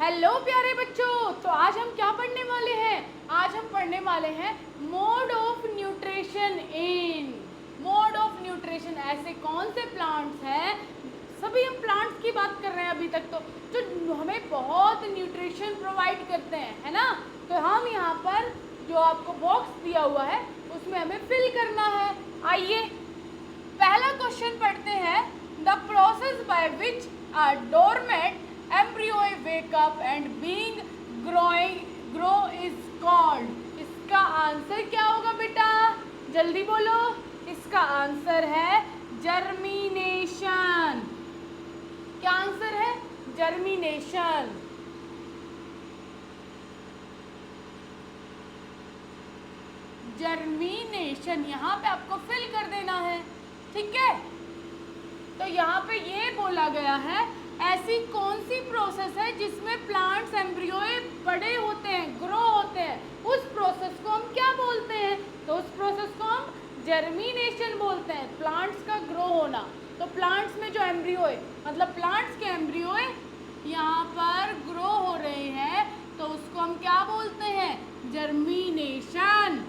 Hello प्यारे बच्चों, तो आज हम क्या पढ़ने वाले हैं? आज हम पढ़ने वाले हैं mode of nutrition in. Mode of nutrition, ऐसे कौन से प्लांट्स हैं, सभी हम प्लांट्स की बात कर रहे हैं अभी तक, तो जो हमें बहुत न्यूट्रिशन प्रोवाइड करते हैं, है ना। तो हम यहाँ पर जो आपको बॉक्स दिया हुआ है उसमें हमें फिल करना है। आइए पहला क्वेश्चन पढ़ते हैं। The process by which a doormat embryo wake up and being grow is called। इसका आंसर क्या होगा बेटा, जल्दी बोलो। इसका आंसर है जर्मिनेशन। क्या आंसर है? जर्मिनेशन। जर्मिनेशन यहाँ पे आपको फिल कर देना है, ठीक है। तो यहाँ पे ये बोला गया है ऐसी कौन सी प्रोसेस है जिसमें प्लांट्स एम्ब्रियोए बड़े होते हैं, ग्रो होते हैं, उस प्रोसेस को हम क्या बोलते हैं? तो उस प्रोसेस को हम जर्मिनेशन बोलते हैं, प्लांट्स का ग्रो होना। तो प्लांट्स में जो एम्ब्रियोए, मतलब प्लांट्स के एम्ब्रियोए यहाँ पर ग्रो हो रहे हैं, तो उसको हम क्या बोलते हैं? जर्मिनेशन,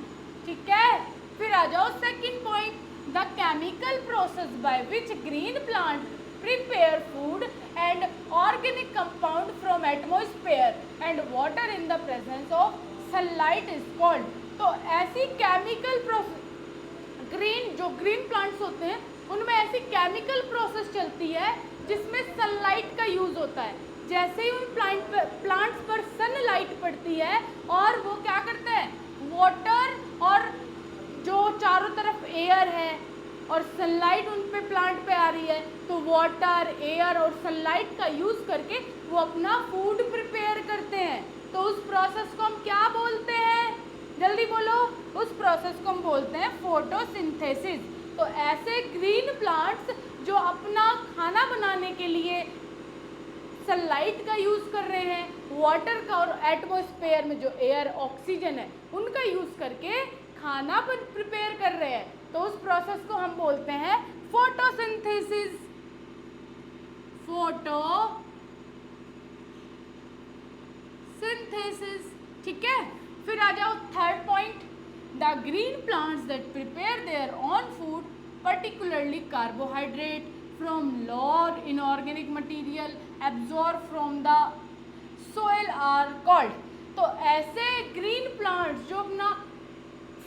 ठीक है। फिर आ जाओ second point. The chemical process by which green plant prepare food and organic compound from atmosphere and water in the presence of sunlight is called। तो ऐसी केमिकल प्रोसेस, जो ग्रीन प्लांट्स होते हैं उनमें ऐसी केमिकल प्रोसेस चलती है जिसमें सनलाइट का यूज होता है। जैसे ही उन प्लांट्स पर सनलाइट पड़ती है और वो क्या करते हैं, वाटर और जो चारों तरफ एयर है और सनलाइट उन पे प्लांट पे आ रही है, तो वाटर, एयर और सनलाइट का यूज करके वो अपना फूड प्रिपेयर करते हैं। तो उस प्रोसेस को हम क्या बोलते हैं, जल्दी बोलो। उस प्रोसेस को हम बोलते हैं फोटोसिंथेसिस। तो ऐसे ग्रीन प्लांट्स जो अपना खाना बनाने के लिए सनलाइट का यूज कर रहे हैं, वाटर का और एटमॉस्फेयर में जो एयर, ऑक्सीजन है, उनका यूज करके खाना प्रिपेयर कर रहे हैं, तो उस प्रोसेस को हम बोलते हैं फोटोसिंथेसिस। फोटोसिंथेसिस, ठीक है। फिर आ जाओ third point. The green plants that prepare their own food, particularly carbohydrate from lower inorganic material absorb from the soil are called. तो ऐसे ग्रीन प्लांट्स जो अपना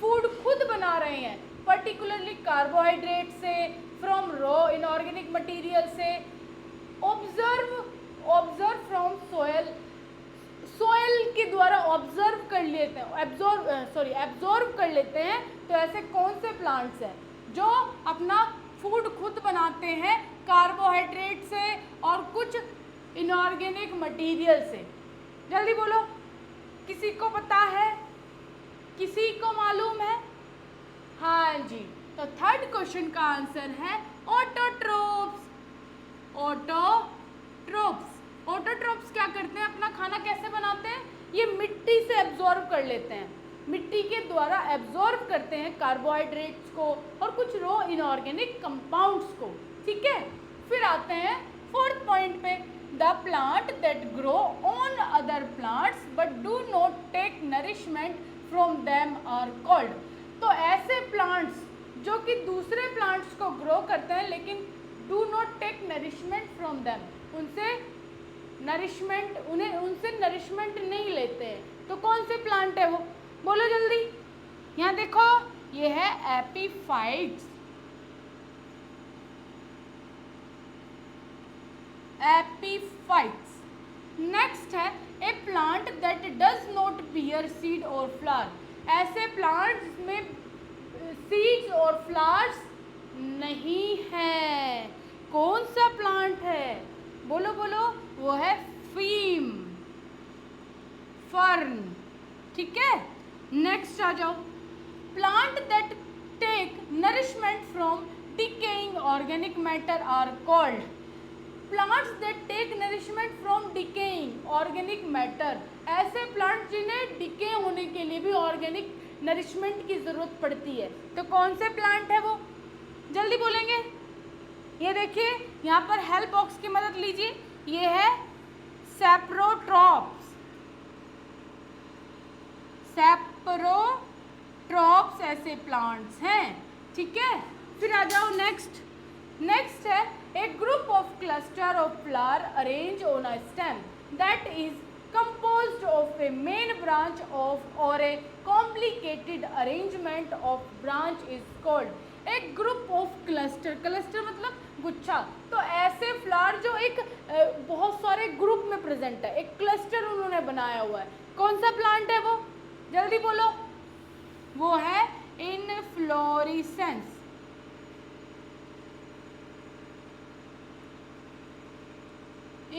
फूड खुद बना रहे हैं, पर्टिकुलरली कार्बोहाइड्रेट से, फ्रॉम रॉ इनऑर्गेनिक मटेरियल से, ऑब्जर्व फ्रॉम सोयल के द्वारा ऑब्जर्व कर लेते हैं, एब्जॉर्व कर लेते हैं। तो ऐसे कौन से प्लांट्स हैं जो अपना फूड खुद बनाते हैं कार्बोहाइड्रेट से और कुछ इनऑर्गेनिक मटेरियल से? जल्दी बोलो, किसी को पता है, किसी को मालूम है? हाँ जी, तो थर्ड क्वेश्चन का आंसर है ऑटोट्रोप्स। ऑटोट्रोप्स क्या करते हैं, अपना खाना कैसे बनाते हैं? ये मिट्टी से एब्जॉर्ब कर लेते हैं, मिट्टी के द्वारा एब्जॉर्ब करते हैं कार्बोहाइड्रेट्स को और कुछ रॉ इनऑर्गेनिक कंपाउंड्स को, ठीक है। फिर आते हैं फोर्थ पॉइंट पे। The plant that grow on other plants but do not take nourishment from them are called. तो ऐसे प्लांट्स जो कि दूसरे प्लांट्स को ग्रो करते हैं लेकिन do not take nourishment from them, उनसे नरिशमेंट नहीं लेते हैं, तो कौन से प्लांट है वो, बोलो जल्दी। यहाँ देखो, ये है एपीफाइट्स। नेक्स्ट है a plant that does not bear seed और फ्लावर। ऐसे प्लांट्स में सीड्स और फ्लावर्स नहीं है, कौन सा प्लांट है, बोलो बोलो। वो है फर्न, ठीक है। नेक्स्ट आ जाओ। Plant that take nourishment from decaying organic matter are called. Plants that take nourishment from decaying organic matter, ऐसे प्लांट जिन्हें डिके होने के लिए भी ऑर्गेनिक नरिशमेंट की ज़रूरत पड़ती है, तो कौन से प्लांट है वो, जल्दी बोलेंगे। ये देखिए यहाँ पर हेल्प बॉक्स की मदद लीजिए, ये है सेप्रोट्रॉप्स, सेप्रोट्रॉप्स ऐसे प्लांट्स हैं, ठीक है। फिर आ जाओ नेक्स्ट है a group of cluster of flower arrange on a stem that is composed of a main branch of or a complicated arrangement of branch is called एक ग्रुप ऑफ क्लस्टर मतलब गुच्छा। तो ऐसे फ्लावर जो एक बहुत सारे ग्रुप में प्रेजेंट है, एक क्लस्टर उन्होंने बनाया हुआ है। कौन सा प्लांट है वो, जल्दी बोलो, वो है इनफ्लोरेसेंस।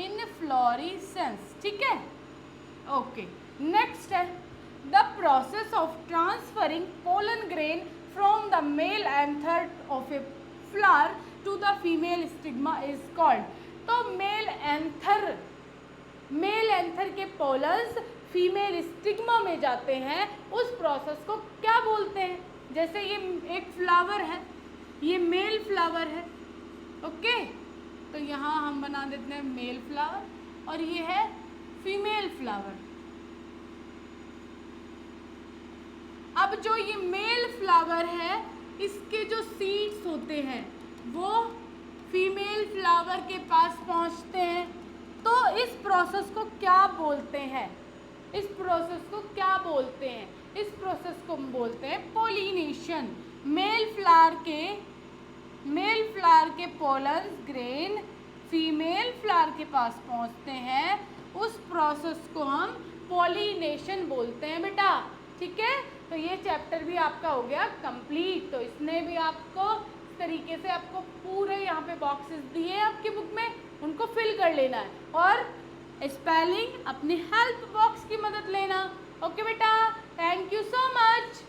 इनफ्लोरेसेंस, ठीक है, ओके। नेक्स्ट है the process of transferring pollen grain from the male anther of a flower to the female stigma is called. तो मेल एंथर के पोलन्स फीमेल स्टिग्मा में जाते हैं, उस प्रोसेस को क्या बोलते हैं। जैसे ये एक फ्लावर है, ये मेल फ्लावर है, ओके, तो यहाँ हम बना देते हैं मेल फ्लावर और ये है फीमेल फ्लावर। अब जो ये मेल फ्लावर है, इसके जो सीड्स होते हैं वो फीमेल फ्लावर के पास पहुंचते हैं। तो इस प्रोसेस को क्या बोलते हैं, इस प्रोसेस को क्या बोलते हैं, इस प्रोसेस को हम बोलते हैं पोलिनेशन। मेल फ्लावर के पोलन्स ग्रेन फीमेल फ्लावर के पास पहुंचते हैं, उस प्रोसेस को हम पॉलिनेशन बोलते हैं बेटा, ठीक है। तो ये चैप्टर भी आपका हो गया कंप्लीट। तो इसने भी आपको इस तरीके से आपको पूरे यहाँ पे बॉक्सेस दिए हैं आपकी बुक में, उनको फिल कर लेना है और स्पेलिंग अपनी हेल्प बॉक्स की मदद लेना। ओके बेटा, थैंक यू सो मच।